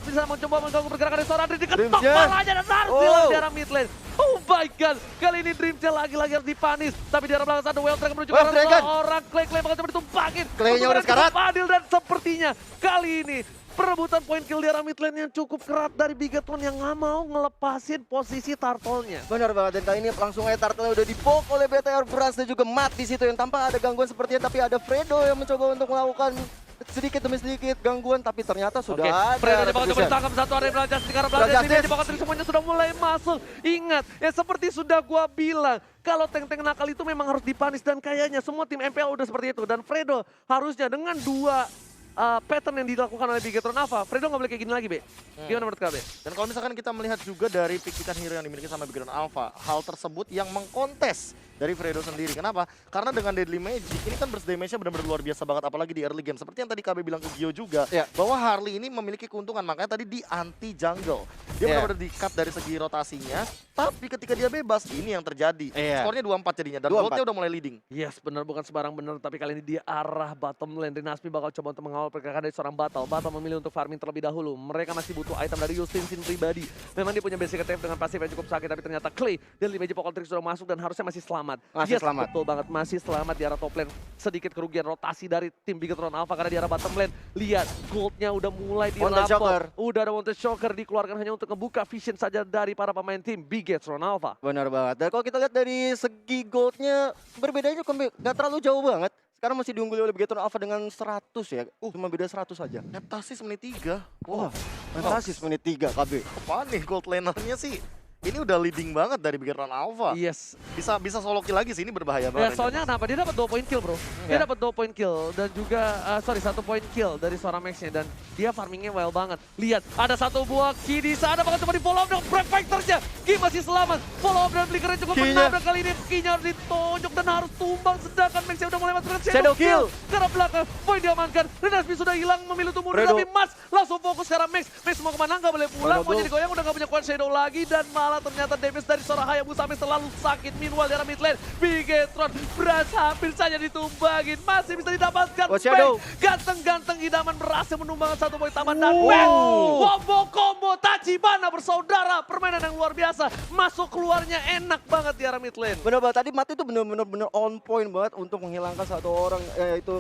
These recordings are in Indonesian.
bisa mencoba mengganggu pergerakan dari seorang Dream, diketok Dreamsnya. palanya dan harus hilang di arah mid lane. Oh my god, kali ini Dreamsnya lagi-lagi harus dipanis. Tapi di arah belakang ada Wild Dragon menuju ke Wild arah Dragon. seorang Clay bakal coba ditumpakin. Claynya udah Untung sekarat. cukup adil dan sepertinya kali ini perebutan poin kill di arah mid lane yang cukup kerat dari Bigetron yang nggak mau ngelepasin posisi turtle-nya. Benar banget, dan kali ini langsung aja Turtle udah dipok oleh BTR Brands dan juga Matt di situ yang tanpa ada gangguan sepertinya, tapi ada Fredo yang mencoba untuk melakukan sedikit demi sedikit gangguan, tapi ternyata sudah ada. Fredo bakal coba retribution. ditangkap satu area Brand Justice karena Brand Brand Justice Justice. di bakal semuanya sudah mulai masuk. Ingat, ya seperti sudah gua bilang, kalau tank-tank nakal itu memang harus dipanis dan kayaknya semua tim MPL udah seperti itu. Dan Fredo harusnya dengan dua pattern yang dilakukan oleh Bigetron Alpha, Fredo nggak boleh kayak gini lagi, Be. Gimana menurut KB? Dan kalau misalkan kita melihat juga dari pick-pickan hero yang dimiliki sama Bigetron Alpha, hal tersebut yang mengkontes dari Fredo sendiri. Kenapa? Karena dengan Deadly Magic, ini kan burst damage-nya benar-benar luar biasa banget, apalagi di early game. Seperti yang tadi KB bilang ke Gio juga, Ya. bahwa Harley ini memiliki keuntungan, makanya tadi di anti-jungle. Dia Ya. benar-benar di-cut dari segi rotasinya, tapi ketika dia bebas, ini yang terjadi. Iya. Skornya 2-4 jadinya, dan 2-4. goldnya udah mulai leading. Yes, benar bukan sembarang benar, tapi kali ini di arah bottom lane. Rinaspi bakal coba untuk mengawal pergerakan dari seorang Batal. Batal memilih untuk farming terlebih dahulu. Mereka masih butuh item dari Justin Sin pribadi. Memang dia punya basic attack dengan pasif yang cukup sakit, tapi ternyata Clay dan Magic Pocket Trick sudah masuk dan harusnya masih selamat. Masih Yes, selamat. betul banget, masih selamat di arah top lane. Sedikit kerugian rotasi dari tim Bigetron Alpha karena di arah bottom lane. Lihat, goldnya udah mulai Wanted Shocker. dirapot. Udah ada Wanted Shocker dikeluarkan hanya untuk ngebuka vision saja dari para pemain tim Bigetron Alpha. Benar banget. Dan kalau kita lihat dari segi goldnya, berbedanya nggak terlalu jauh banget. Sekarang masih diungguli oleh Bigetron Alpha dengan 100 ya. Cuma beda 100 saja. Heptasis menit 3. Wah, fantastis menit 3 KB. Apaan nih gold lanernya sih? Ini udah leading banget dari Bigetron Alpha. Yes. Bisa solo kill lagi sih, ini berbahaya Ya, banget. soalnya kenapa? Dia dapat 2 poin kill, bro. Dia Ya. dapat 2 poin kill dan juga 1 poin kill dari seorang Max-nya dan dia farmingnya well banget. Lihat, ada satu buah key di sana bakal coba di follow up dengan Brave Fighter-nya. Key masih selamat. Follow up dan flickernya cukup Key-nya. menabrak kali ini. Key-nya harus ditonjok dan harus tumbang sedangkan Max-nya udah mulai masuk dengan Shadow kill. Ke arah belakang, poin diamankan. Renaspi sudah hilang memilih untuk mundur Fredo. tapi Mas langsung fokus ke arah Max. Max mau kemana? Nggak boleh pulang. Mau Fredo. jadi goyang udah nggak punya kuat Shadow lagi dan malah ternyata damage dari seorang Hayabusa Max terlalu sakit. Meanwhile di arah mid lane, Bigetron berhasil hampir saja ditumbangin. Masih bisa didapatkan. Oh, Shadow. Max. Ganteng-ganteng idaman berhasil menumbangkan 1 poin taman dan Wow. Max. Combo Tachibana bersaudara. Permainan yang luar biasa. Masuk keluarnya enak banget di arah mid lane. Benar banget, tadi Matt itu benar-benar on point banget untuk menghilangkan satu orang, yaitu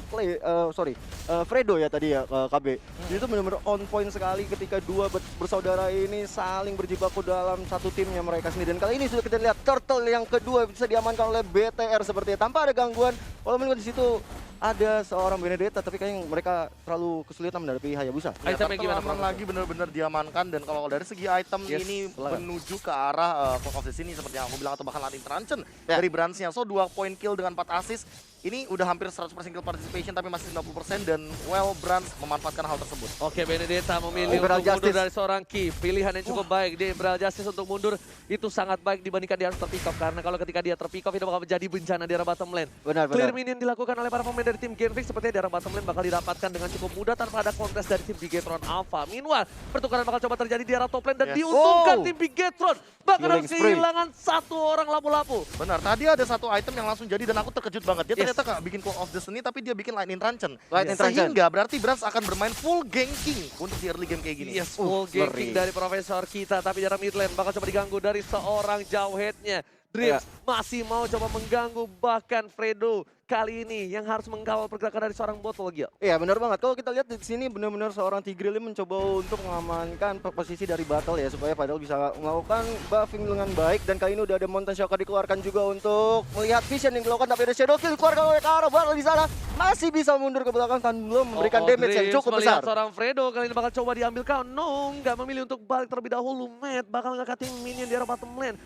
Fredo ya tadi ya, KB. Itu benar-benar on point sekali ketika dua bersaudara ini saling berjibaku dalam satu timnya mereka sendiri. Dan kali ini sudah kita lihat Turtle yang kedua bisa diamankan oleh BTR seperti tanpa ada gangguan. Walaupun di situ ada seorang Benedetta, tapi kayaknya mereka terlalu kesulitan menghadapi Hayabusa. Ya, Itemnya gimana, aman Profesor? lagi benar-benar diamankan, dan kalau dari segi item Yes, ini silakan. menuju ke arah Clock of the Sini seperti yang aku bilang, atau bahkan Latin Truncheon Ya. dari Brands-nya. So 2 poin kill dengan 4 assist. Ini udah hampir 100% kill participation tapi masih 90% dan well Brands memanfaatkan hal tersebut. Oke, Benedetta memilih Emerald untuk mundur Justice. dari seorang Ki. Pilihan yang cukup baik. Di Emerald Justice untuk mundur itu sangat baik dibandingkan dia harus terpick off. Karena kalau ketika dia terpick off itu bakal menjadi bencana di arah bottom lane. Benar, Clear benar. minion dilakukan oleh para pemain dari tim Genfix sepertinya di arah bottom lane bakal didapatkan dengan cukup mudah tanpa ada kontes dari tim Bigetron Alpha. Meanwhile, pertukaran bakal coba terjadi di arah top lane dan Yes. diuntungkan Oh. tim Bigetron. Bahkan Killing harus spree. kehilangan 1 orang lapu-lapu. Benar, tadi ada satu item yang langsung jadi dan aku terkejut banget. Dia Yes. ternyata gak bikin Call of the Seni tapi dia bikin Lightning Truncheon. Lightning Truncheon. Sehingga berarti Brands akan bermain full ganking untuk di early game kayak gini. Yes, full ganking ngeri. dari Profesor kita. Tapi di arah mid lane bakal coba diganggu dari seorang Jawhead-nya. Dreams masih mau coba mengganggu, bahkan Fredo kali ini yang harus mengkawal pergerakan dari seorang botol Gil. Iya benar banget. Kalau kita lihat di sini benar-benar seorang Tigreal mencoba untuk mengamankan posisi dari battle ya, supaya padahal bisa melakukan buffing dengan baik. Dan kali ini udah ada Mountain Shocker dikeluarkan juga untuk melihat vision yang dilakukan, tapi ada Shadow Kill dikeluarkan oleh Karo. Battle di sana masih bisa mundur ke belakang dan belum memberikan damage yang Dreams cukup melihat besar. seorang Fredo kali ini bakal coba diambil kau. No, nggak memilih untuk balik terlebih dahulu. Matt bakal ngangkatin minion di arah bottom lane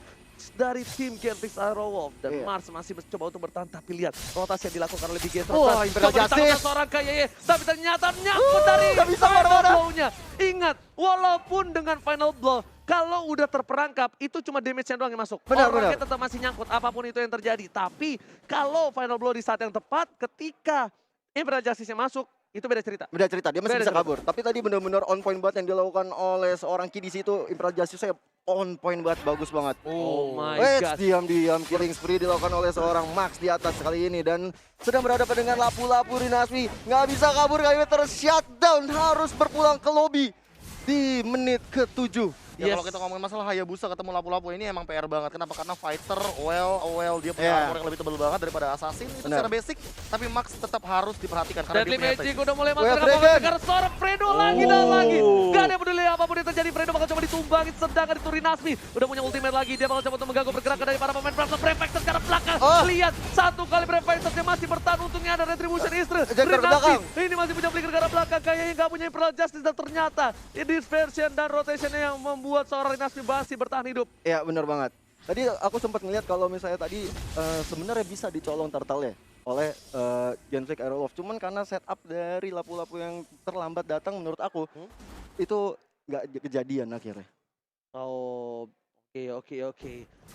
dari tim Genfix Aerowolf dan Iya. Mars masih mencoba untuk bertahan, tapi lihat rotasi yang dilakukan oleh Bigetron. Wah, Imperial Justice. Seorang kayak tapi ternyata nyangkut dari nggak bisa final marah-marah. blow-nya. Ingat, walaupun dengan final blow, kalau udah terperangkap itu cuma damage-nya doang yang masuk. Benar, Orangnya tetap masih nyangkut apapun itu yang terjadi. Tapi kalau final blow di saat yang tepat, ketika Imperial Justice-nya masuk, itu beda cerita. Beda cerita, dia masih Beda bisa cerita. kabur. Tapi tadi benar-benar on point banget yang dilakukan oleh seorang Ki di situ. Imperial Justice saya on point banget, bagus banget. Oh my Wait, god. diam-diam killing spree dilakukan oleh seorang Max di atas kali ini dan sedang berhadapan dengan lapu-lapu Rinaspi. Nggak bisa kabur kali ini, tershutdown, harus berpulang ke lobby. di menit ke-7. Ya kalau kita ngomongin masalah Hayabusa ketemu lapu-lapu ini emang PR banget. Kenapa? Karena fighter, dia punya armor yang lebih tebal banget daripada assassin. Itu secara basic, tapi Max tetap harus diperhatikan karena Deadly dia punya Magic attack. udah mulai masuk ke karena seorang Fredo lagi dan lagi. Gak ada yang peduli apapun yang terjadi, Fredo bakal coba ditumbangin, sedangkan itu Rinasmi udah punya ultimate lagi. Dia bakal coba untuk mengganggu pergerakan dari para pemain Brave Fighters ke arah belakang. Lihat, satu kali Brave Fighters yang masih bertahan, untungnya ada Retribution Istri. Rinasmi ini masih punya flicker ke arah belakang, kayaknya gak punya Imperial Justice dan ternyata dispersion dan rotationnya yang membuat seorang Rinasmi masih bertahan hidup. Ya benar banget. Tadi aku sempat ngeliat kalau misalnya tadi sebenarnya bisa dicolong turtle ya oleh Genflix Aerolove. Cuman karena setup dari lapu-lapu yang terlambat datang menurut aku itu nggak kejadian akhirnya. Oh, oke.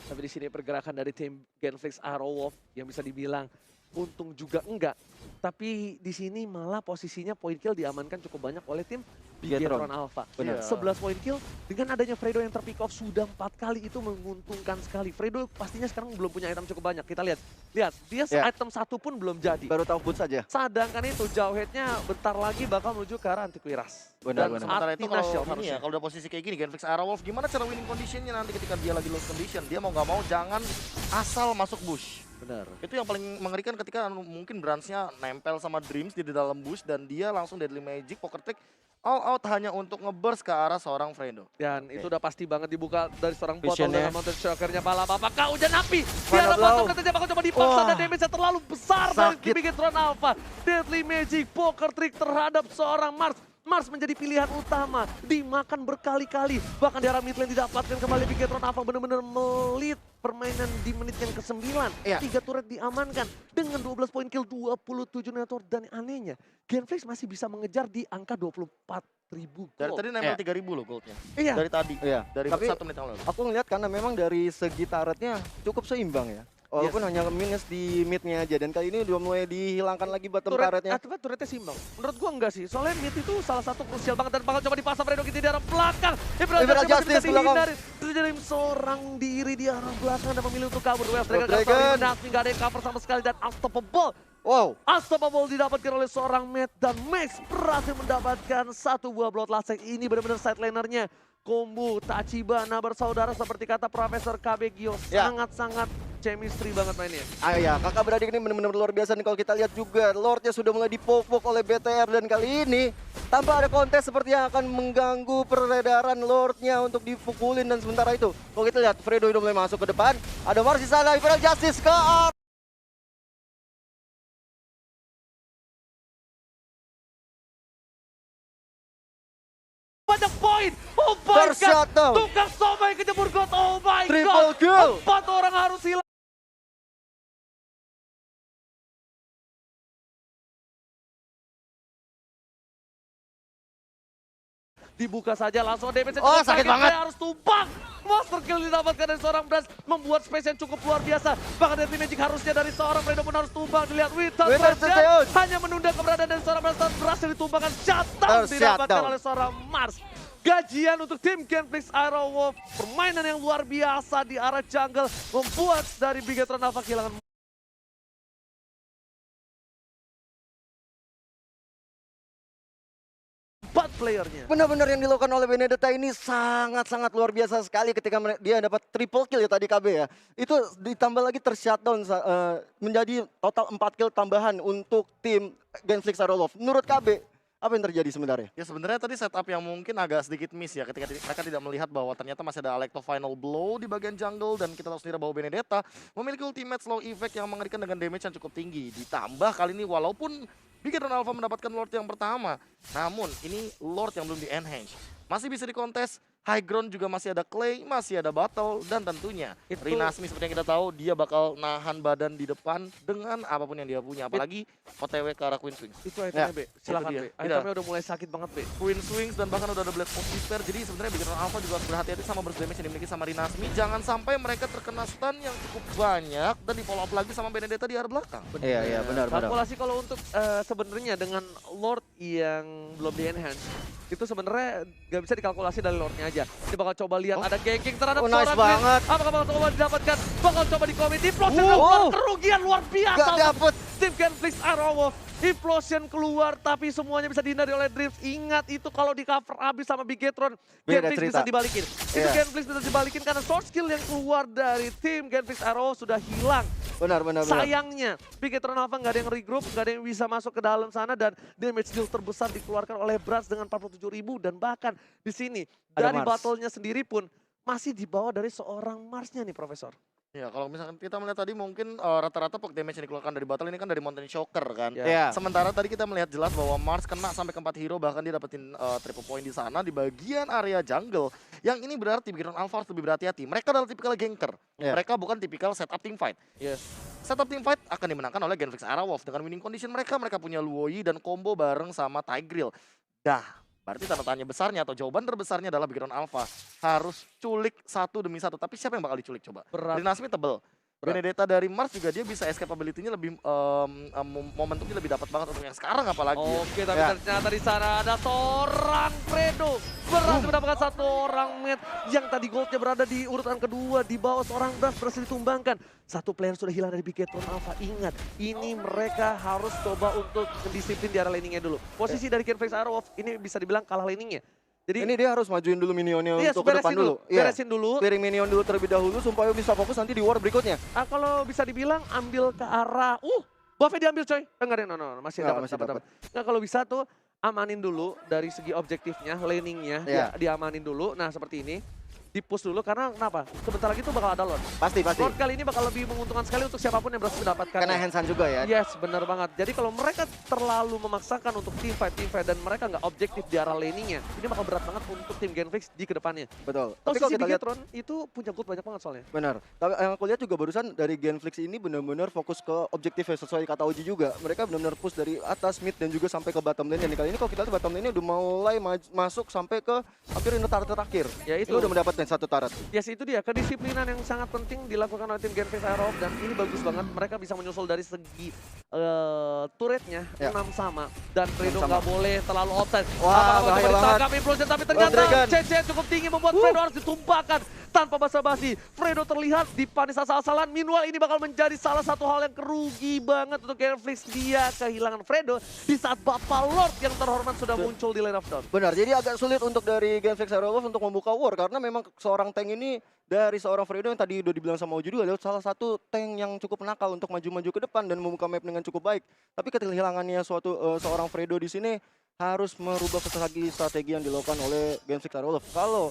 Tapi di sini pergerakan dari tim Genflix Aerowolf yang bisa dibilang untung juga enggak. Tapi di sini malah posisinya point kill diamankan cukup banyak oleh tim Bigetron Alpha. Benar. 11 point kill dengan adanya Fredo yang terpick off sudah 4 kali itu menguntungkan sekali. Fredo pastinya sekarang belum punya item cukup banyak. Kita lihat dia item satu pun belum jadi. Baru tahu boot saja. Sedangkan itu jauh headnya bentar lagi bakal menuju ke arah Antiquiras. Benar. Sementara itu kalau udah posisi kayak gini, Genflix Aerowolf gimana cara winning conditionnya nanti ketika dia lagi lost condition? Dia mau nggak mau jangan asal masuk bush. Benar. Itu yang paling mengerikan ketika mungkin Branch-nya nempel sama Dreams di dalam bush dan dia langsung Deadly Magic, Poker Trick, all out hanya untuk nge-burst ke arah seorang Fredo. Dan itu udah pasti banget dibuka dari seorang botol Visionnya. dengan Mountain Shocker-nya malah apakah hujan api? Di arah bottom katanya bakal coba dipaksa dan damage-nya terlalu besar dari Bigetron Alpha. Deadly Magic, Poker Trick terhadap seorang Mars. Mars menjadi pilihan utama, dimakan berkali-kali. Bahkan di arah mid lane didapatkan kembali Bigetron Alpha benar-benar melit permainan di menit yang ke-9. 3 turret diamankan dengan 12 poin kill, 27 network. Dan anehnya, Genflix masih bisa mengejar di angka 24.000 gold. Dari tadi nempel 3.000 loh goldnya. Iya. Dari tadi, dari Tapi 1 menit yang lalu. aku ngeliat karena memang dari segi turretnya cukup seimbang ya. Walaupun hanya minus di midnya aja, dan kali ini udah mulai dihilangkan lagi bottom turretnya. Turretnya simbang. Menurut gua enggak sih, soalnya mid itu salah satu krusial banget dan bakal coba dipasang Fredo kita di arah belakang. Imperial Justice bisa dihindari. Terjadi seorang diri di arah belakang dan memilih untuk kabur. Dragon nggak ada yang cover sama sekali dan unstoppable. Unstoppable didapatkan oleh seorang Matt dan Max berhasil mendapatkan satu buah bloodlust. Ini benar-benar side lanernya. Kombu, Tachibana bersaudara seperti kata Profesor KB Gio. Sangat-sangat chemistry banget mainnya. Kakak beradik ini benar-benar luar biasa nih. Kalau kita lihat juga Lordnya sudah mulai dipopok oleh BTR, dan kali ini tanpa ada kontes seperti yang akan mengganggu peredaran Lordnya untuk dipukulin. Dan sementara itu kalau kita lihat Fredo udah mulai masuk ke depan, ada Mars di sana, Imperial Justice ke arah banyak poin. Oh my god. Tukang somai kejebur god. Oh my god. Triple kill. 4 orang harus hilang. Dibuka saja langsung damage. Sakit banget. Harus tumpang. Monster kill didapatkan dari seorang Branch, membuat space yang cukup luar biasa. Bahkan Deadly Magic harusnya dari seorang Fredo pun harus tumbang. Dilihat Witan hanya menunda keberadaan dari seorang Branch dan berhasil ditumbangkan. Shutdown didapatkan oleh seorang Mars. Gajian untuk tim Genflix Aerowolf. Permainan yang luar biasa di arah jungle membuat dari Bigetron Alpha kehilangan 4 playernya. Benar-benar yang dilakukan oleh Benedetta ini sangat-sangat luar biasa sekali ketika dia dapat triple kill ya tadi KB ya. Itu ditambah lagi tershutdown menjadi total 4 kill tambahan untuk tim Genflix Aerolove. Menurut KB, apa yang terjadi sebenarnya? Ya sebenarnya tadi setup yang mungkin agak sedikit miss ya ketika mereka tidak melihat bahwa ternyata masih ada Alecto Final Blow di bagian jungle, dan kita tahu sendiri bahwa Benedetta memiliki ultimate slow effect yang mengerikan dengan damage yang cukup tinggi. Ditambah kali ini walaupun Bigetron Alpha mendapatkan Lord yang pertama, namun ini Lord yang belum di-enhance. Masih bisa dikontes, high ground juga masih ada Clay, masih ada Battle, dan tentunya Rinasmi seperti yang kita tahu dia bakal nahan badan di depan dengan apapun yang dia punya, apalagi OTW ke arah Queen Swings. Itu itemnya B, silakan B. Itemnya udah mulai sakit banget B. Queen Swings dan bahkan udah ada Blade of Despair, jadi sebenarnya Bigetron Alpha juga harus berhati-hati sama burst damage yang dimiliki sama Rinasmi. Jangan sampai mereka terkena stun yang cukup banyak dan di follow up lagi sama Benedetta di arah belakang. Iya benar. Kalkulasi kalau untuk sebenarnya dengan Lord yang belum di-enhance, itu sebenarnya gak bisa dikalkulasi dari Lordnya aja. Dia bakal coba lihat ada ganking terhadap nice seorang banget. Apakah bakal coba didapatkan? Bakal coba di-commit, di-plot kerugian luar biasa. Gak dapet. Tim Genflix Aerowolf Implosion keluar, tapi semuanya bisa dihindari oleh Dreams. Ingat itu kalau di cover habis sama Bigetron, Beda Genflix cerita. bisa dibalikin. Itu Iya. Genflix bisa dibalikin karena short skill yang keluar dari tim Genflix Arrow sudah hilang. Benar. Sayangnya, Bigetron Alpha nggak ada yang regroup, nggak ada yang bisa masuk ke dalam sana dan damage deal terbesar dikeluarkan oleh Brass dengan 47.000 dan bahkan di sini Ada dari Mars. battle-nya sendiri pun masih di bawah dari seorang Mars-nya nih, Profesor. Ya, kalau misalkan kita melihat tadi mungkin rata-rata poke damage yang dikeluarkan dari battle ini kan dari Mountain Shocker kan. Ya. Iya. Sementara tadi kita melihat jelas bahwa Mars kena sampai ke 4 hero, bahkan dia dapetin triple point di sana di bagian area jungle. Yang ini berarti Bigetron Alpha harus lebih berhati-hati. Mereka adalah tipikal ganker. Iya. Mereka bukan tipikal setup team fight. Yes. Setup team fight akan dimenangkan oleh Genflix Arawolf dengan winning condition mereka. Mereka punya Luoyi dan combo bareng sama Tigreal. Berarti tanda tanya besarnya atau jawaban terbesarnya adalah Bigetron Alpha harus culik satu demi satu. Tapi siapa yang bakal diculik coba? Berat. Dari Nasmi tebel. Berat. Benedetta dari Mars juga dia bisa escapability-nya lebih momentumnya lebih dapat banget untuk yang sekarang apalagi. Oke, tapi Ya. ternyata di sana ada seorang Fredo berhasil mendapatkan satu orang match yang tadi goldnya berada di urutan kedua di bawah seorang Brass berhasil ditumbangkan. Satu player sudah hilang dari Bigetron Alpha. Ingat, ini mereka harus coba untuk disiplin di area laningnya dulu. Posisi dari Genflix Aerowolf ini bisa dibilang kalah laningnya. Jadi Ini dia harus majuin dulu minionnya yes, untuk ke depan dulu. Iya. beresin dulu. Clearing minion dulu terlebih dahulu supaya bisa fokus nanti di war berikutnya. Kalau bisa dibilang ambil ke arah buffnya diambil coy. Enggak deh, no. Masih Nggak, dapat, masih dapat. Nah, kalau bisa tuh amanin dulu dari segi objektifnya, laningnya Iya. diamanin dulu. Nah, seperti ini. Di-push dulu karena kenapa? Sebentar lagi tuh bakal ada Lord. Pasti. Lord kali ini bakal lebih menguntungkan sekali untuk siapapun yang berhasil mendapatkan. Karena handsan juga ya. Yes, benar banget. Jadi kalau mereka terlalu memaksakan untuk team fight dan mereka nggak objektif di arah laningnya, ini bakal berat banget untuk tim Genflix di kedepannya. Betul. Tapi Tapi kalau si kita lihat Bigetron itu punya gold banyak banget soalnya. benar. Tapi yang aku lihat juga barusan dari Genflix ini benar-benar fokus ke objektifnya sesuai kata Oji juga. Mereka benar-benar push dari atas mid dan juga sampai ke bottom lane. Dan kali ini kalau kita lihat bottom lane udah mulai masuk sampai ke hampir turret terakhir. Ya itu. Itu udah mendapatkan satu turret. Yes, itu dia kedisiplinan yang sangat penting dilakukan oleh tim Genflix Aerowolf dan ini bagus banget. Mereka bisa menyusul dari segi turretnya Ya. 6 sama dan Fredo 6 sama. nggak boleh terlalu offside. Wah, Apakah bahaya coba banget. ditangkap Implosion tapi ternyata Dragon. CC cukup tinggi membuat Fredo harus ditumpahkan tanpa basa-basi. Fredo terlihat dipanis asal-asalan. Meanwhile ini bakal menjadi salah satu hal yang kerugi banget untuk Genflix. Dia kehilangan Fredo di saat Bapak Lord yang terhormat sudah muncul di lane of dawn. Benar, jadi agak sulit untuk dari Genflix Aerowolf untuk membuka war karena memang seorang tank ini dari seorang Fredo yang tadi udah dibilang sama Oji juga adalah salah satu tank yang cukup nakal untuk maju-maju ke depan dan membuka map dengan cukup baik. Tapi kehilangannya seorang Fredo di sini harus merubah strategi yang dilakukan oleh Genflix Aerowolf. Kalau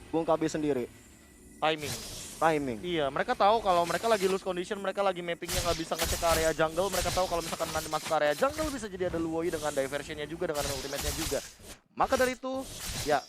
Bung KB sendiri, timing. Iya, mereka tahu kalau mereka lagi lose condition, mereka lagi mappingnya nggak bisa ngecek ke area jungle. Mereka tahu kalau misalkan nanti masuk ke area jungle bisa jadi ada Luoyi dengan diversionnya juga, dengan ultimate-nya juga. Maka dari itu, ya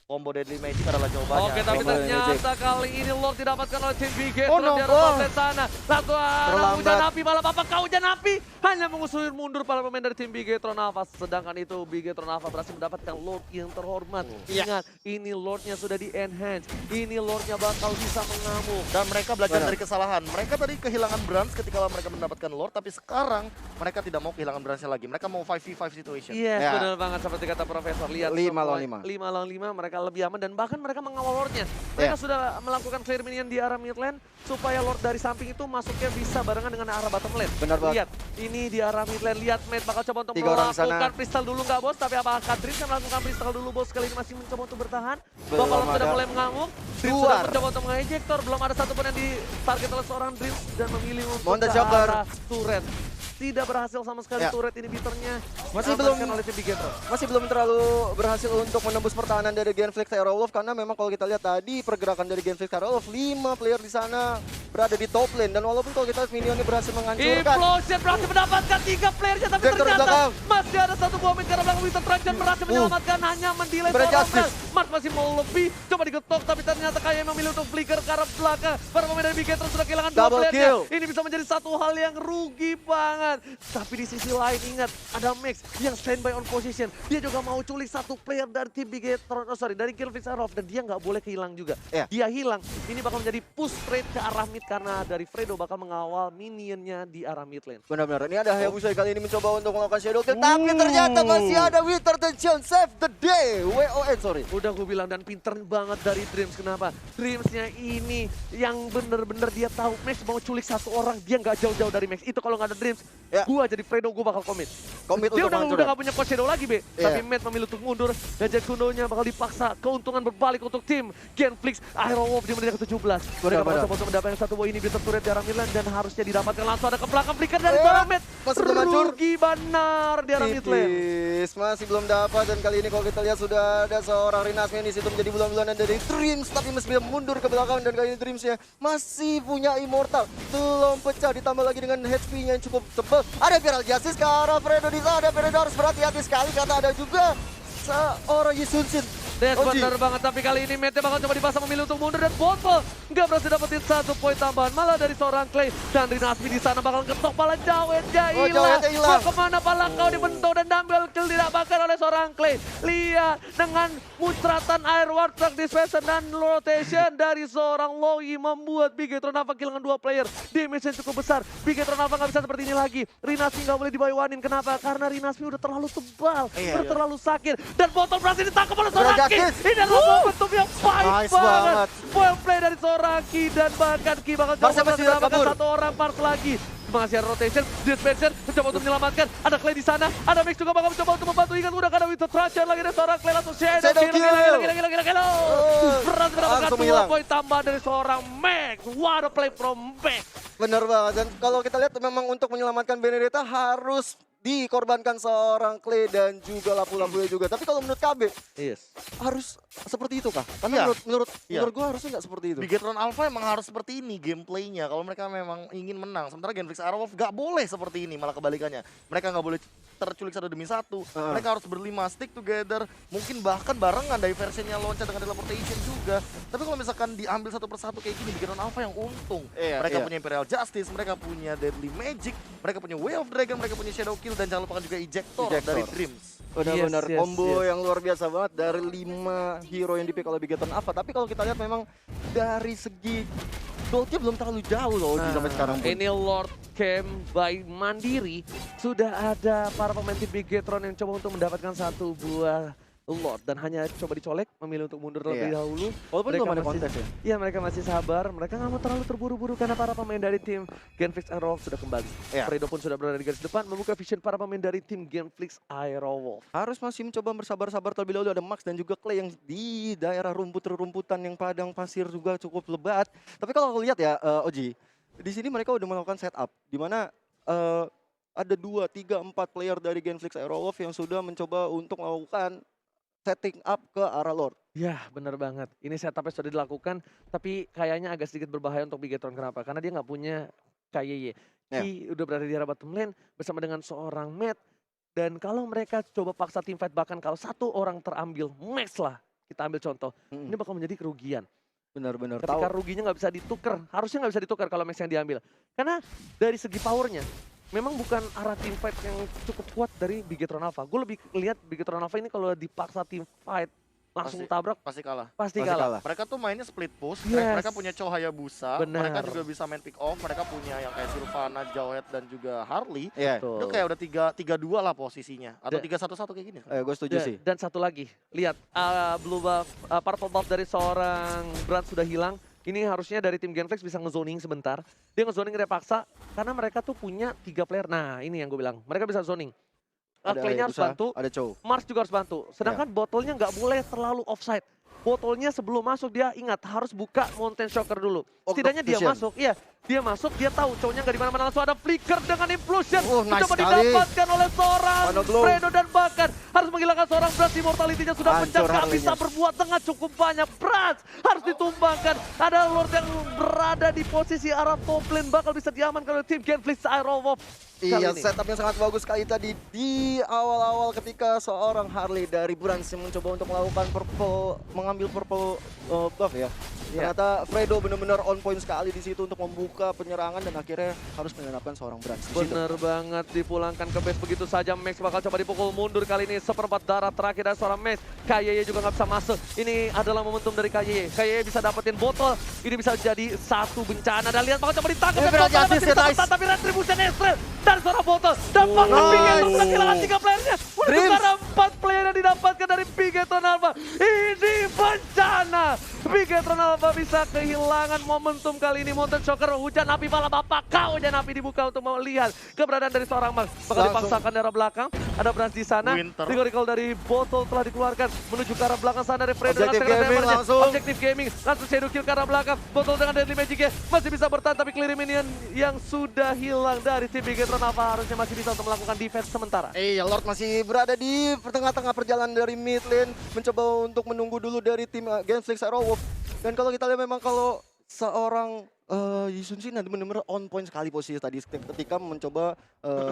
combo Deadly Magic adalah jawabannya. Oke, tapi Combo ternyata kali ini Lord didapatkan oleh tim Bigetron Oh, no. di arah top sana. Satu arah Terlambat. hujan api, malah apakah hujan api hanya mengusulir mundur para pemain dari tim Bigetron Alpha. Sedangkan itu Bigetron Alpha berhasil mendapatkan Lord yang terhormat. Iya. Ingat, ini Lordnya sudah di-enhance. Ini Lordnya bakal bisa mengamuk. Dan mereka belajar Benar. dari kesalahan. Mereka tadi kehilangan Brands ketika mereka mendapatkan Lord, tapi sekarang mereka tidak mau kehilangan Brands-nya lagi. Mereka mau 5v5 situation. Yes, Ya. benar banget seperti kata Profesor. Lihat 5 lawan semua, 5. 5 lawan 5 mereka lebih aman dan bahkan mereka mengawal Lordnya. Mereka Ya. sudah melakukan clear minion di arah mid lane supaya Lord dari samping itu masuknya bisa barengan dengan arah bottom lane. Benar banget. Lihat, ini di arah mid lane. Lihat Matt bakal coba untuk 3 orang sana. melakukan pistol dulu nggak bos, tapi apakah Dream kan melakukan pistol dulu bos? Kali ini masih mencoba untuk bertahan. Belum Bapak Lord sudah ada. mulai mengamuk. Dream Keluar. sudah mencoba untuk mengejektor, belum ada satupun yang ditarget oleh seorang Dream dan memilih untuk Mountain ke Shocker. arah turret. Tidak berhasil sama sekali Ya. turret inhibitornya. Masih diamankan belum- oleh tim Bigetron. Masih belum terlalu berhasil untuk menembus pertahanan dari Genflix Aerowolf karena memang kalau kita lihat tadi pergerakan dari Genflix Aerowolf 5 player di sana berada di top lane dan walaupun kalau kita lihat minionnya berhasil menghancurkan Implosion berhasil mendapatkan 3 playernya tapi Vector di ternyata belakang. masih ada satu buah mid karena belakang Winter Traction berhasil menyelamatkan hanya mendelay Berat seorang justice. Mars. Mars masih mau lebih, coba digetok tapi ternyata kayak memilih untuk flicker ke arah belakang. Para pemain dari Bigetron sudah kehilangan 2 Double playernya. kill. Ini bisa menjadi satu hal yang rugi banget. Tapi di sisi lain ingat ada Max yang standby on position. Dia juga mau culik satu player dari tim Bigetron, dari Genflix Aerowolf dan dia nggak boleh kehilang juga. Iya. Dia hilang, ini bakal menjadi push straight ke arah mid karena dari Fredo bakal mengawal minionnya di arah mid lane. benar-benar. Ini ada Hayabusa kali ini mencoba untuk melakukan shadow kill tapi ternyata masih ada Winter Tension save the day. WON sorry. Udah gue bilang. Dan pinter banget dari Dreams. Kenapa? Dreamsnya ini yang bener-bener dia tahu Max mau culik satu orang, dia nggak jauh-jauh dari Max. Itu kalau nggak ada Dreams, Ya. gue jadi Fredo, gue bakal komit. Komit Dia untuk udah menghancurkan. nggak punya coach shadow lagi, Be. Iya. Tapi Matt memilih untuk mundur. Dan Jack Kundo-nya bakal dipaksa. Keuntungan berbalik untuk tim Genflix Aerowolf di menit ke-17. Mereka Benar. bakal coba mendapatkan satu buah inhibitor turret di arah Milan. Dan harusnya didapatkan langsung ada ke belakang flicker dari Eh, seorang Matt. masih belum hancur. Rugi benar di arah mid lane. Tipis, masih belum dapat. Dan kali ini kalau kita lihat sudah ada seorang Rinasmi di situ menjadi bulan-bulanan dari Dreams. Tapi masih bisa mundur ke belakang. Dan kali ini Dreamsnya masih punya Immortal. Belum pecah, ditambah lagi dengan HP-nya yang cukup tebal. Ada Viral Justice ke arah Fredo di sana. Fredo harus berhati-hati sekali karena ada juga seorang Yisunsin. Yes, Oji. benar banget. Tapi kali ini Mete bakal coba dipasang memilih untuk mundur. Dan Botol nggak berhasil dapetin 1 poin tambahan. Malah dari seorang Clay. Dan Rinasmi di sana bakal ngetok pala Jawetnya Oh, hilang. Jawetnya hilang. Mau kemana pala kau dibentuk dan dumbbell kill didapatkan oleh seorang Clay. Lihat dengan muncratan air Wartruck Dispersion dan rotation dari seorang Loi membuat Bigetron Alpha kehilangan 2 player. Damage yang cukup besar. Bigetron Alpha nggak bisa seperti ini lagi. Rinasmi nggak boleh dibayuanin. Kenapa? Karena Rinasmi udah terlalu tebal. Iya, Udah iya. terlalu sakit. Dan Botol berhasil ditangkap oleh seorang Viral Ki. Justice. Ini adalah momentum yang baik Nice banget. banget. Well play dari seorang Ki dan bahkan Ki bakal Barsnya coba masih mendapatkan kabur. satu orang part lagi. Masih ada rotation, Dispenser mencoba untuk menyelamatkan. Ada Clay di sana, ada Max juga bakal mencoba untuk membantu. Ingat udah karena Winter Trasher lagi dari seorang Clay langsung shadow Shadow kill. Gila. Berhasil mendapatkan Langsung 2 menghilang. poin tambahan dari seorang Max. What a play from Max. Benar banget. Dan kalau kita lihat memang untuk menyelamatkan Benedetta harus dikorbankan seorang Clay dan juga Lapu-Lapunya juga. Tapi kalau menurut KB Yes. harus seperti itu kah? Karena Iya. menurut Iya. gue harusnya nggak seperti itu. Bigetron Alpha emang harus seperti ini gameplaynya kalau mereka memang ingin menang. Sementara Genflix Aerowolf gak boleh seperti ini, malah kebalikannya. Mereka gak boleh terculik 1 demi 1. Mereka harus berlima, stick together. Mungkin bahkan barengan diversionnya loncat dengan teleportation juga. Tapi kalau misalkan diambil satu persatu kayak gini, Bigetron Alpha yang untung. Iya, Mereka iya. punya Imperial Justice, mereka punya Deadly Magic, mereka punya Way of Dragon, mereka punya Shadow Kill, dan jangan lupakan juga Ejector dari Ejector. Dreams. Benar-benar Yes, yes, combo yes. yang luar biasa banget dari 5 hero yang dipick oleh Bigetron Alpha. Tapi kalau kita lihat memang dari segi goldnya belum terlalu jauh loh Oji sampai sekarang pun. Ini Lord Camp by Mandiri. Sudah ada para pemain tim Bigetron yang coba untuk mendapatkan satu buah Lord. Dan hanya coba dicolek, memilih untuk mundur terlebih Iya. dahulu. Walaupun Mereka belum ada masih- kontes ya. Iya, mereka masih sabar. Mereka nggak mau terlalu terburu-buru karena para pemain dari tim Genflix Aerowolf sudah kembali. Iya. Fredo pun sudah berada di garis depan, membuka vision para pemain dari tim Genflix Aerowolf. Harus masih mencoba bersabar-sabar terlebih dahulu. Ada Max dan juga Clay yang di daerah rumput-rumputan yang padang pasir juga cukup lebat. Tapi kalau aku lihat ya Oji, di sini mereka udah melakukan setup. Di mana ada 2, 3, 4 player dari Genflix Aerowolf yang sudah mencoba untuk melakukan setting up ke arah Lord. Ya, benar banget. Ini setupnya sudah dilakukan, tapi kayaknya agak sedikit berbahaya untuk Bigetron. Kenapa? Karena dia nggak punya KYY. Ya. Ki udah berada di arah bottom lane bersama dengan seorang Matt. Dan kalau mereka coba paksa team fight, bahkan kalau satu orang terambil, Max lah, kita ambil contoh. Ini bakal menjadi kerugian. Benar-benar Ketika tahu. ruginya nggak bisa ditukar, harusnya nggak bisa ditukar kalau Max yang diambil. Karena dari segi powernya, memang bukan arah team fight yang cukup kuat dari Bigetron Alpha. Gue lebih lihat Bigetron Alpha ini kalau dipaksa team fight, langsung Pasti- tabrak, Pasti kalah. pasti Pasti kalah. kalah. Mereka tuh mainnya split push, Yes. mereka punya Chow Hayabusa, Benar. mereka juga bisa main pick off, mereka punya yang kayak Sylvana, Jawhead, dan juga Harley. Iya. Tuh. Itu kayak udah 3-2 lah posisinya, atau Dan- 3-1-1 kayak gini. Gue setuju sih. Dan satu lagi, lihat blue buff, purple buff dari seorang Brand sudah hilang. Ini harusnya dari tim Genflix bisa ngezoning sebentar. Dia ngezoning repaksa karena mereka tuh punya 3 player. Nah, ini yang gue bilang. Mereka bisa zoning. Ada Clay-nya harus Hayabusa, bantu, ada Chow. Mars juga harus bantu. Sedangkan botolnya nggak boleh terlalu offside. Botolnya sebelum masuk dia ingat harus buka Mountain Shocker dulu. Setidaknya dia Vision. masuk, iya. Dia masuk, dia tahu cowoknya nggak di mana-mana, langsung ada flicker dengan implosion. Nice Coba sekali. didapatkan oleh seorang Final blow. Fredo dan bahkan harus menghilangkan seorang Brats. Immortality-nya sudah Hancur pecah, nggak bisa Harley-nya. berbuat dengan cukup banyak. Brats harus ditumbangkan. Ada Lord yang berada di posisi arah top lane, bakal bisa diamankan oleh tim Genflix Aerowolf. Iya, Kali ini. setupnya sangat bagus sekali tadi di awal-awal ketika seorang Harley dari Brands yang mencoba untuk melakukan mengambil purple buff ya. Iya. Ternyata Fredo benar-benar on point sekali di situ untuk membuka penyerangan dan akhirnya harus menyelamatkan seorang Brans di situ. Bener banget, dipulangkan ke base begitu saja. Max bakal coba dipukul mundur kali ini. Seperempat darah terakhir dari seorang Max. KYY juga nggak bisa masuk. Ini adalah momentum dari KYY. KYY bisa dapetin botol. Ini bisa jadi satu bencana. Dan lihat bakal coba ditangkap. Dan Emerald botolnya masih Justice, bisa nice. bertahan. Tapi Retribution Ezreal dari seorang botol. Dan Faktor nice. Bigetron sudah kehilangan 3 playernya. Udah Dreams. sekarang 4 player yang didapatkan dari Bigetron Alpha. Ini bencana. Bigetron Alpha bisa kehilangan momentum kali ini. Mountain Shocker, hujan api malam apakah hujan api dibuka untuk melihat keberadaan dari seorang Max. Bakal Langsung. dipaksakan dari arah belakang. Ada Brans di sana. Winter. Recall dari botol telah dikeluarkan menuju ke arah belakang sana dari Fredo. Objective dengan Gaming Sekarang langsung. Objective Gaming langsung shadow kill ke arah belakang. Botol dengan Deadly Magic masih bisa bertahan, tapi clear minion yang sudah hilang dari tim Bigetron Alpha harusnya masih bisa untuk melakukan defense sementara. Iya, Lord masih berada di tengah-tengah perjalanan dari mid lane, mencoba untuk menunggu dulu dari tim Genflix Aerowolf. Dan kalau kita lihat memang kalau seorang Yisun Shin benar-benar on point sekali posisi tadi ketika mencoba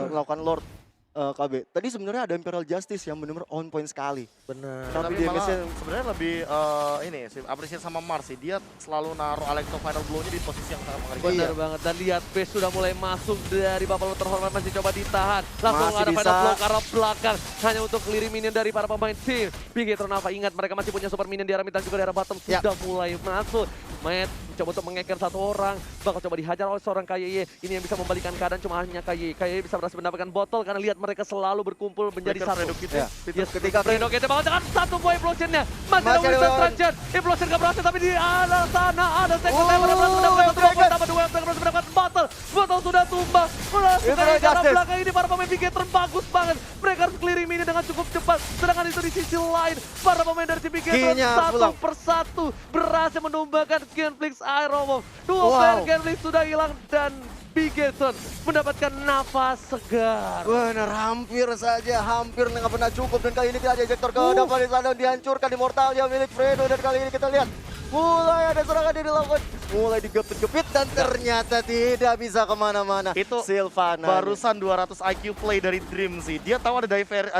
melakukan Lord KB. Tadi sebenarnya ada Imperial Justice yang benar-benar on point sekali. Benar. Tapi Tapi malah damage-nya- sebenarnya lebih ini sih appreciate sama Mars sih. Dia selalu naruh Alecto Final Blow-nya di posisi yang sangat mengerikan. Benar banget, dan lihat base sudah mulai masuk dari Buffalo terhormat, masih coba ditahan. Langsung Masih ada bisa. final blow ke arah belakang hanya untuk clear minion dari para pemain tim Bigetron Alpha. Ingat mereka masih punya super minion di arah mid dan juga di arah bottom Ya. sudah mulai masuk. Matt coba untuk mengeker satu orang, bakal coba dihajar oleh seorang KYY. Ini yang bisa membalikan keadaan cuma hanya KYY. KYY bisa berhasil mendapatkan botol karena lihat mereka selalu berkumpul menjadi Flicker satu. Fredo kita. Ya. Yes, Ketika Fredo kita bakal jangan satu buah implosionnya. Masih ada Masih ada Winston lawan. Trajan. Implosion gak berhasil, tapi di arah sana ada second Oh, timer yang berhasil mendapatkan satu Dragon. poin, tambah dua yang berhasil mendapatkan botol. Botol sudah tumbang. Masuk Imperial dari arah Justice. belakang ini para pemain Bigetron bagus banget. Mereka harus clearing mini dengan cukup cepat. Sedangkan itu di sisi lain para pemain dari tim Bigetron Key-nya satu pulang. persatu berhasil menumbangkan Genflix Aerowolf. Dua Wow. player Genflix sudah hilang dan Bigetron mendapatkan nafas segar. Benar, hampir saja, hampir nggak pernah cukup. Dan kali ini tidak ada ejector ke depan di sana, dihancurkan Immortalia milik Fredo. Dan kali ini kita lihat mulai ada serangan yang dilakukan, mulai digepit-gepit dan ternyata tidak bisa kemana-mana. Itu Sylvana. barusan 200 IQ play dari Dream sih. Dia tahu ada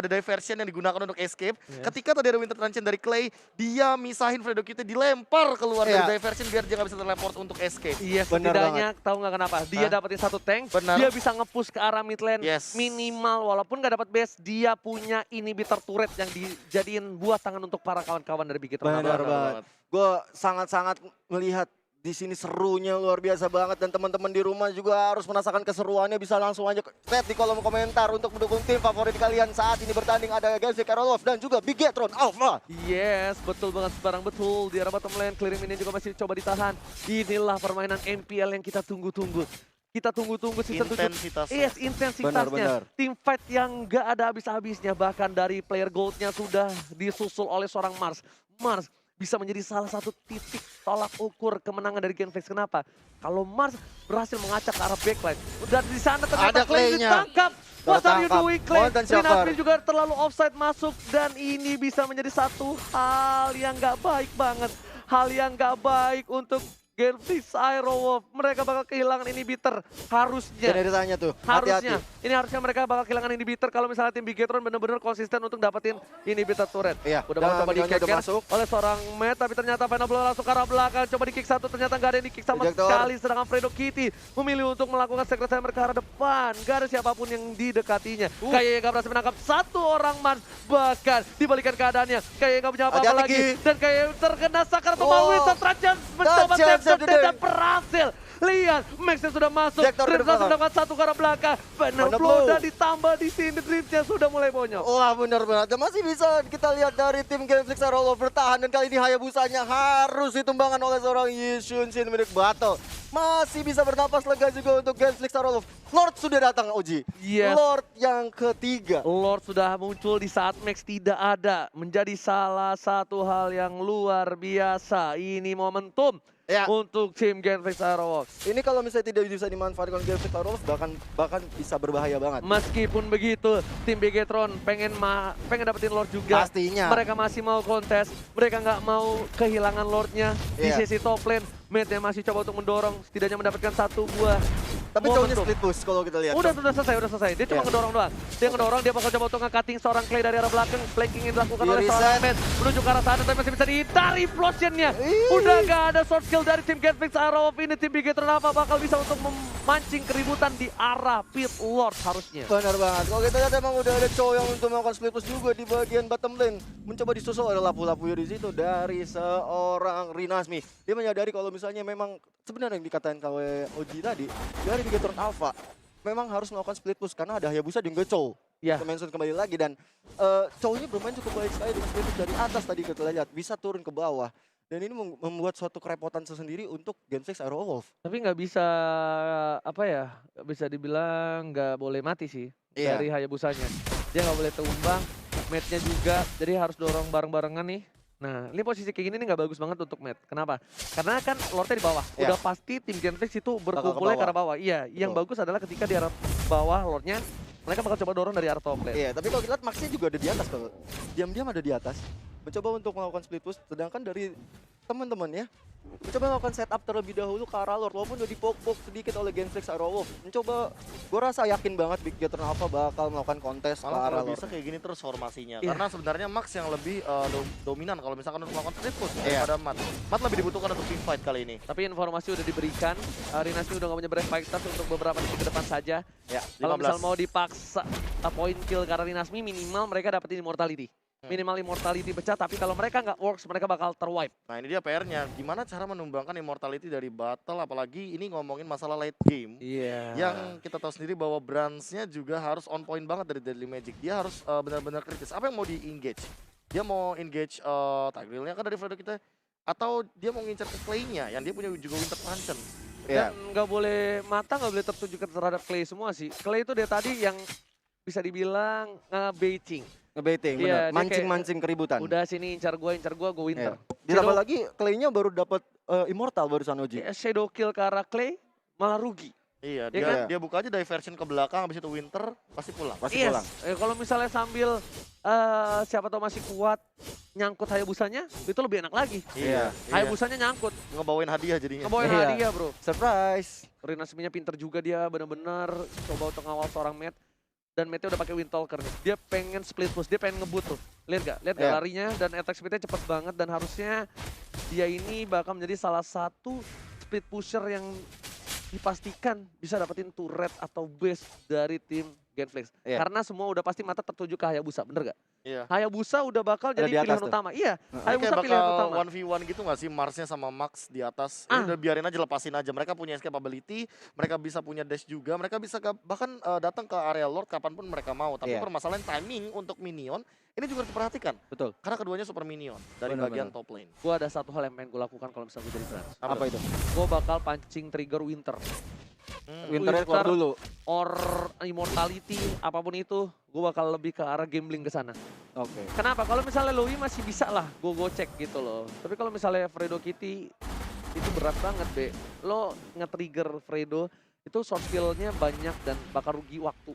diversion yang digunakan untuk escape. Ketika tadi ada Winter Truncheon dari Clay, dia misahin Fredo kita, dilempar keluar Iya. dari diversion biar dia nggak bisa teleport untuk escape. Iya, Bener setidaknya tahu nggak kenapa? Dia Hah? dapetin satu tank, Benar. dia bisa nge-push ke arah mid lane Yes. minimal. Walaupun nggak dapat base, dia punya inhibitor turret yang dijadiin buah tangan untuk para kawan-kawan dari Bigetron. Benar Benar banget. Gue sangat-sangat melihat di sini serunya luar biasa banget, dan teman-teman di rumah juga harus merasakan keseruannya. Bisa langsung aja chat di kolom komentar untuk mendukung tim favorit kalian saat ini bertanding. Ada Genflix Aerowolf dan juga Bigetron Alpha. Yes, betul banget, sebarang betul. Di arah bottom lane, clearing minion juga masih coba ditahan. Inilah permainan MPL yang kita tunggu-tunggu. Kita tunggu-tunggu season 7. Intensitasnya. Yes, intensitasnya. Benar. Tim fight yang gak ada habis-habisnya. Bahkan dari player goldnya sudah disusul oleh seorang Mars. Mars bisa menjadi salah satu titik tolak ukur kemenangan dari Genflix. Kenapa? Kalau Mars berhasil mengacak ke arah backline. Dan di sana ternyata Ada Clay Clay-nya. ditangkap. What are you Tertangkap. doing, Clay? Mountain Shocker. Rinaldi juga terlalu offside masuk. Dan ini bisa menjadi satu hal yang gak baik banget. Hal yang gak baik untuk Genflix Aerowolf. Mereka bakal kehilangan inhibitor. Harusnya. Dan ditanya tuh, Harusnya. hati-hati. Ini harusnya mereka bakal kehilangan inhibitor kalau misalnya tim Bigetron benar-benar konsisten untuk dapetin inhibitor turret. Iya, Udah dan mau coba minionnya udah dikeker masuk. oleh seorang Matt, tapi ternyata final blow langsung ke arah belakang. Coba di kick satu, ternyata nggak ada yang di kick sama Ejector. sekali. Sedangkan Fredo Kitty memilih untuk melakukan secret hammer ke arah depan. Gak ada siapapun yang didekatinya. Kayaknya gak berhasil menangkap satu orang man. Bahkan dibalikan keadaannya. Kayaknya gak punya apa-apa Hati-hati, lagi. Ki. Dan kayak terkena sakar atau Oh. Winston Trajan mencoba Trajan, tap Trajan. dan berhasil. Lihat, Max yang sudah masuk. Ejector ke Dreams langsung belakang. dapat satu ke arah belakang. Final Final blow blow. dan ditambah di sini Dreamsnya sudah mulai bonyok. Wah, benar banget. Dan masih bisa kita lihat dari tim Genflix Aerowolf bertahan, dan kali ini Hayabusanya harus ditumbangkan oleh seorang Yisun Shin milik Battle. Masih bisa bernapas lega juga untuk Genflix Aerowolf. Lord sudah datang, Oji. Yes. Lord yang ketiga. Lord sudah muncul di saat Max tidak ada. Menjadi salah satu hal yang luar biasa. Ini momentum Ya. untuk tim Genflix Aerowolf. Ini kalau misalnya tidak bisa dimanfaatkan Genflix Aerowolf, bahkan bisa berbahaya banget. Meskipun begitu, tim Bigetron pengen dapetin Lord juga. Pastinya. Mereka masih mau kontes, mereka nggak mau kehilangan Lordnya di Iya. sisi top lane. Matt yang masih coba untuk mendorong, setidaknya mendapatkan satu buah Tapi cowoknya momentum. split push kalau kita lihat. Sudah selesai. Dia cuma Iya. ngedorong doang. Dia ngedorong, dia bakal coba untuk nge-cutting seorang Clay dari arah belakang. Flanking yang dilakukan Dia oleh reset. seorang Matt. Menuju ke arah sana, tapi masih bisa dihindari Flosionnya. Ih. Udah gak ada short skill dari tim Genflix Arrow. Ini tim Bigetron apa bakal bisa untuk memancing keributan di arah Pit Lord harusnya. Benar banget. Kalau kita lihat emang udah ada cowok yang untuk melakukan split push juga di bagian bottom lane. Mencoba disusul ada lapu-lapunya di situ dari seorang Rinasmi. Dia menyadari kalau misalnya memang sebenarnya yang dikatain oleh Oji tadi dari Bigetron Alpha memang harus melakukan split push karena ada Hayabusa dan juga Chow. Ya. Kita mention kembali lagi dan Chow-nya bermain cukup baik sekali dengan split push dari atas tadi kita lihat bisa turun ke bawah. Dan ini membuat suatu kerepotan tersendiri untuk Genflix Aero Wolf. Tapi nggak bisa, apa ya, nggak bisa dibilang nggak boleh mati sih Iya. dari Hayabusanya. Dia nggak boleh tumbang, match-nya juga, jadi harus dorong bareng-barengan nih. Nah, ini posisi kayak gini nih nggak bagus banget untuk Matt. Kenapa? Karena kan Lordnya di bawah. Iya. Udah pasti tim Genflix itu berkumpulnya ke arah bawah. Iya, yang Betul. bagus adalah ketika di arah bawah Lordnya, mereka bakal coba dorong dari arah top lane. Iya, tapi kalau kita lihat Maxnya juga ada di atas kalau diam-diam ada di atas. Mencoba untuk melakukan split push, sedangkan dari teman-teman ya mencoba melakukan setup terlebih dahulu ke arah Lord walaupun udah dipok-pok sedikit oleh Genflix Aero Wolf. Mencoba, gue rasa yakin banget Big Bigetron Alpha bakal melakukan kontes ke Malah arah kalau Lord. bisa kayak gini terus formasinya. Iya. Karena sebenarnya Max yang lebih dominan kalau misalkan untuk melakukan split push Iya. daripada Mat. Mat lebih dibutuhkan untuk team fight kali ini. Tapi informasi udah diberikan, Rinasmi udah gak punya breath fighters untuk beberapa detik ke depan saja. Ya, Kalau 15. misal mau dipaksa point kill karena Rinasmi, minimal mereka dapetin immortality. Minimal immortality pecah, tapi kalau mereka nggak works, mereka bakal terwipe. Nah ini dia PR-nya, gimana cara menumbangkan immortality dari battle, apalagi ini ngomongin masalah late game. Iya. Yang kita tahu sendiri bahwa Brands-nya juga harus on point banget dari Deadly Magic. Dia harus benar-benar kritis. Apa yang mau di-engage? Dia mau engage Tigreal-nya kan dari Fredo kita? Atau dia mau ngincer ke Clay-nya yang dia punya juga Winter Puncheon? Iya. Dan nggak boleh mata nggak boleh tertuju terhadap Clay semua sih. Clay itu dari tadi yang bisa dibilang nge-baiting. Ngebaiting, Iya, benar. dia Mancing-mancing keributan. Udah sini incar gue, go Winter. Iya. Ditambah lagi Clay-nya baru dapat Immortal barusan Oji. Shadow kill ke arah Clay malah rugi. Iya, Iya dia, kan? dia buka aja diversion ke belakang, habis itu Winter, pasti pulang. Pasti Yes. pulang. Kalau misalnya sambil siapa tahu masih kuat nyangkut Hayabusanya, itu lebih enak lagi. Iya, Hayabusanya nyangkut, ngebawain hadiah jadinya. ngebawain Iya. hadiah bro. Surprise. Rinasminya pinter juga dia, bener-bener coba untuk ngawal seorang Matt. Dan Matt-nya udah pakai Windtalker nih. Dia pengen split push, dia pengen ngebut tuh. Lihat gak? Lihat gak Iya. larinya dan attack speed-nya cepet banget. Dan harusnya dia ini bakal menjadi salah satu split pusher yang dipastikan bisa dapetin turret atau base dari tim Genflix. Iya. Karena semua udah pasti mata tertuju ke Hayabusa, bener gak? Iya. Hayabusa udah bakal Ada jadi di atas pilihan tuh. utama. Iya, Ini Hayabusa kayak pilihan bakal utama. 1v1 gitu gak sih Marsnya sama Max di atas? Ah. Ini udah biarin aja, lepasin aja. Mereka punya escape ability, mereka bisa punya dash juga, mereka bisa bahkan datang ke area Lord kapanpun mereka mau. Tapi Iya. permasalahan timing untuk minion, ini juga harus diperhatikan. Betul. Karena keduanya super minion dari Benar, bagian benar. top lane. Gue ada satu hal yang pengen gue lakukan kalau misalnya gue jadi Brans. Apa itu? Gue bakal pancing trigger Winter. Winternya keluar Winter. dulu. Or immortality, apapun itu, gue bakal lebih ke arah gambling ke sana. Oke. Kenapa? Kalau misalnya Louis masih bisa lah, gue cek gitu loh. Tapi kalau misalnya Fredo Kitty, itu berat banget, Be. Lo nge-trigger Fredo, itu soft skill-nya banyak dan bakal rugi waktu.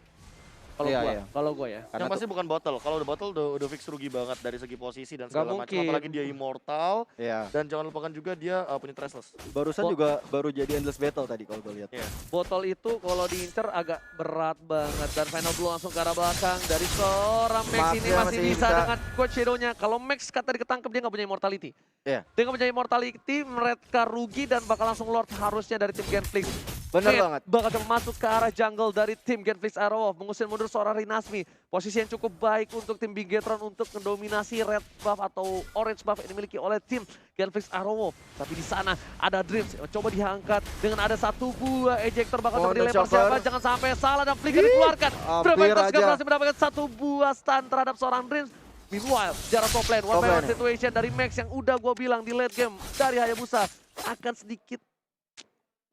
Kalau Iya, gue, iya. kalau gue ya. Karena Yang pasti bukan bottle. Kalau udah bottle udah fix rugi banget dari segi posisi dan Nggak segala macam. mungkin. Apalagi dia immortal Iya. dan jangan lupakan juga dia punya Traceless. Barusan juga baru jadi endless battle tadi kalau gue lihat. Iya. Botol itu kalau diincer agak berat banget. Dan final blow langsung ke arah belakang dari seorang Max Max ini ya, masih masih bisa bisa. dengan quote shadow-nya. Kalau Max kata ketangkep dia nggak punya immortality. Iya. Dia nggak punya immortality, mereka rugi dan bakal langsung Lord harusnya dari tim Genflix. Bener Matt banget. bakal coba masuk ke arah jungle dari tim Genflix Arrow, mengusir mundur seorang Rinasmi. Posisi yang cukup baik untuk tim Bigetron untuk mendominasi red buff atau orange buff yang dimiliki oleh tim Genflix Arrow. Tapi di sana ada Dreams, coba diangkat dengan ada satu buah ejector bakal coba Wonder dilempar Chopper. siapa, jangan sampai salah dan flicker dikeluarkan. hampir Brewbusters aja. juga berhasil mendapatkan satu buah stun terhadap seorang Dreams. Meanwhile, jarak top lane, one Top by one lane. situation dari Max yang udah gue bilang di late game dari Hayabusa akan sedikit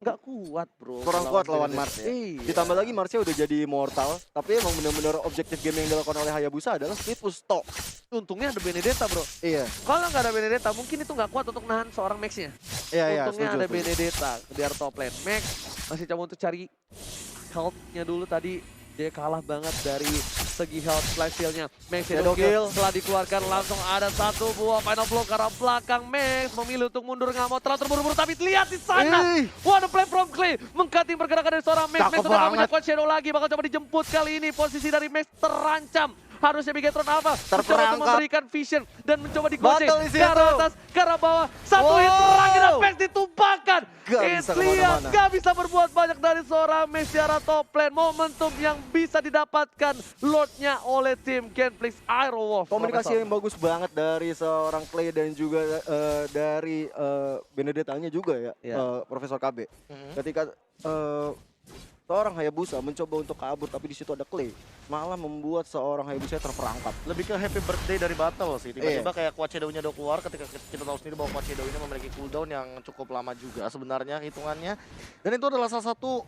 nggak kuat bro. Kurang kuat lawan Mars ya. Iya. Ditambah lagi Marsnya udah jadi immortal, tapi emang bener-bener objektif game yang dilakukan oleh Hayabusa adalah split push stop. Untungnya ada Benedetta bro. Iya. Kalau nggak ada Benedetta mungkin itu nggak kuat untuk nahan seorang Max-nya. Iya, iya, Untungnya setuju, ada setuju. Benedetta biar top lane. Max masih coba untuk cari health-nya dulu tadi. dia kalah banget dari segi health flash steal-nya. Max Shadow Shadow Kill Kill. setelah dikeluarkan langsung ada satu buah final blow ke arah belakang. Max memilih untuk mundur, nggak mau terlalu terburu-buru, tapi lihat di sana. Ih. What a play from Clay, mengcutting pergerakan dari seorang Max. Max Cakep sudah nggak punya banget. quad shadow lagi, bakal coba dijemput kali ini. Posisi dari Max terancam. Harusnya Bigetron Alpha mencoba untuk Terperangkap. memberikan vision dan mencoba digocek Battle di ke arah situ. atas, ke arah bawah. Satu Wow. hit terakhir dan Max ditumpahkan. Gak bisa Lihat, kemana-mana. gak bisa berbuat banyak dari seorang Max di arah top lane. Momentum yang bisa didapatkan Lordnya oleh tim Genflix Aerowolf. Komunikasi yang bagus banget dari seorang Clay dan juga dari Benedetta-nya juga ya, Iya. Profesor KB. Ketika seorang Hayabusa mencoba untuk kabur tapi di situ ada Clay, malah membuat seorang Hayabusa terperangkap. Lebih ke happy birthday dari battle sih. Tiba-tiba Iya. kayak quad shadow-nya udah keluar ketika kita tahu sendiri bahwa quad shadow ini memiliki cooldown yang cukup lama juga sebenarnya hitungannya. Dan itu adalah salah satu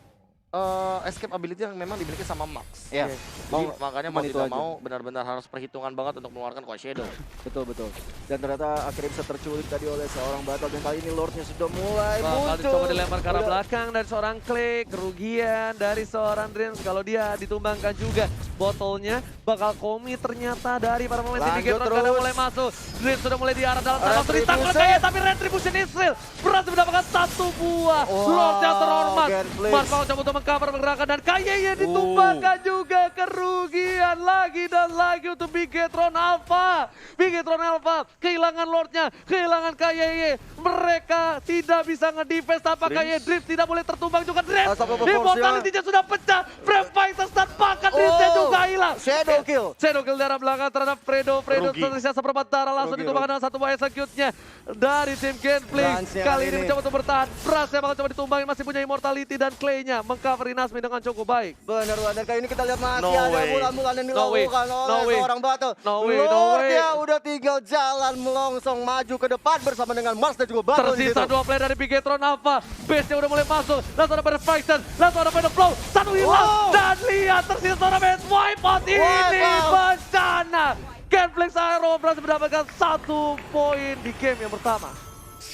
escape ability yang memang dimiliki sama Max. Iya. Jadi makanya mau Cuman itu tidak aja. mau benar-benar harus perhitungan banget untuk mengeluarkan quad shadow. Betul betul. Dan ternyata akhirnya bisa terculik tadi oleh seorang Battle dan kali ini Lordnya sudah mulai Bakal muncul. dicoba dilempar ke arah Udah. belakang dari seorang Clay. Kerugian dari seorang Dreams. Kalau dia ditumbangkan juga botolnya. Bakal komi ternyata dari para pemain tim Lanjut Bigetron. terus. Karena mulai masuk. Dreams sudah mulai di arah dalam. Langsung ditangkap Retribution. kayak. Tapi Retribution Israel berhasil mendapatkan satu buah. Wow, Lord yang terhormat. Genflix. Mas bakal coba untuk mengcover pergerakan. Dan kayaknya ditumbangkan juga. Kerugian lagi dan lagi untuk Bigetron Alpha. Bigetron Alpha kehilangan Lordnya. Kehilangan KYY. Mereka tidak bisa ngedefense tanpa KYY. Drift tidak boleh tertumbang juga. Drift. Asal proporsinya. Immortality-nya sudah pecah. Frame Fighters dan pakat Driftnya juga hilang. Shadow Kill. Shadow Kill darah belakang terhadap Fredo. Fredo Rugi. tersisa seperempat darah. Langsung Rugi, ditumbangkan dengan satu buah execute-nya dari tim Genflix. Lance-nya Kali kali ini ini. mencoba untuk bertahan. Brasnya bakal coba ditumbangin. Masih punya Immortality dan Clay-nya mengcover Inasmi dengan cukup baik. Benar banget. Dan kali ini kita lihat masih No ada way. bulan-bulan yang No way. dilakukan No oleh way. seorang Battle. No way, no Lordnya way. udah tinggal jalan melongsong maju ke depan bersama dengan Mars dan juga Battle di Tersisa situ. dua player dari Bigetron Alpha. Base-nya udah mulai masuk. Langsung ada pada Fighter. Langsung ada pada Flow. Satu hilang. Wow. Dan lihat tersisa seorang base. Wipeout ini Wipeout. bencana. Genflix Aero berhasil mendapatkan 1 poin di game yang pertama.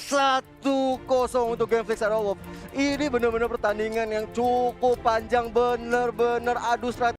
1-0 untuk Genflix Aerowolf. Ini benar-benar pertandingan yang cukup panjang, benar-benar adu strategi.